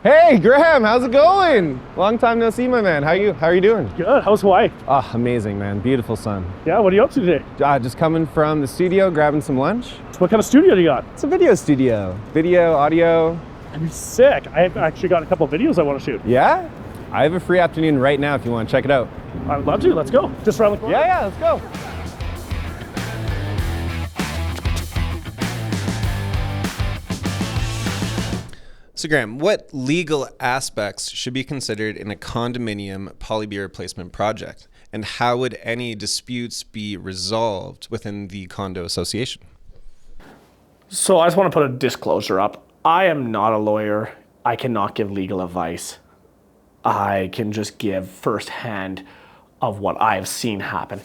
Hey, Graham, how's it going? Long time no see, my man. How are you doing? Good. How's Hawaii? Ah, amazing, man. Beautiful sun. Yeah, what are you up to today? Just coming from the studio, grabbing some lunch. What kind of studio do you got? It's a video studio. Video, audio. I'm sick. I've actually got a couple of videos I want to shoot. Yeah? I have a free afternoon right now if you want to check it out. I'd love to. Let's go. Just around the corner. Yeah, let's go. So Graham, what legal aspects should be considered in a condominium poly replacement project? And how would any disputes be resolved within the condo association? So I just want to put a disclosure up. I am not a lawyer. I cannot give legal advice. I can just give firsthand of what I have seen happen.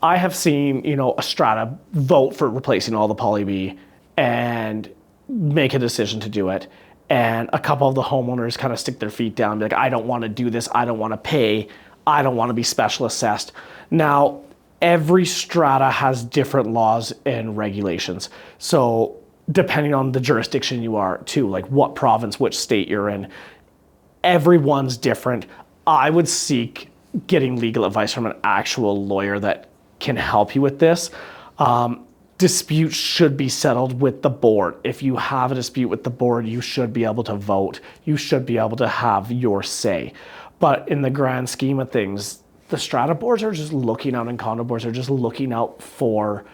I have seen, a strata vote for replacing all the poly B and make a decision to do it. And a couple of the homeowners kind of stick their feet down and be like, I don't want to do this. I don't want to pay. I don't want to be special assessed. Now, every strata has different laws and regulations. So depending on the jurisdiction you are too, like what province, which state you're in, everyone's different. I would seek getting legal advice from an actual lawyer that can help you with this. Disputes should be settled with the board. If you have a dispute with the board, you should be able to vote. You should be able to have your say. But in the grand scheme of things, the strata boards are just looking out and condo boards are just looking out for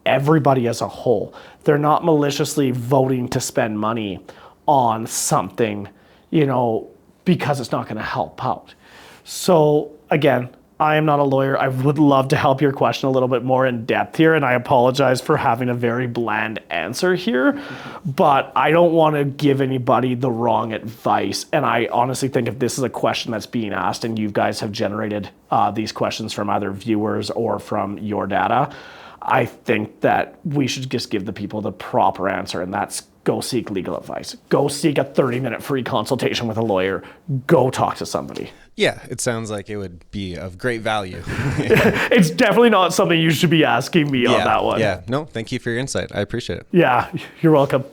everybody as a whole. They're not maliciously voting to spend money on something, because it's not going to help out. So again, I am not a lawyer. I would love to help your question a little bit more in depth here, and I apologize for having a very bland answer here, but I don't want to give anybody the wrong advice. And I honestly think if this is a question that's being asked and you guys have generated these questions from either viewers or from your data, I think that we should just give the people the proper answer, and that's go seek legal advice. Go seek a 30-minute free consultation with a lawyer. Go talk to somebody. Yeah, it sounds like it would be of great value. It's definitely not something you should be asking me on that one. Yeah, no, thank you for your insight. I appreciate it. Yeah, you're welcome.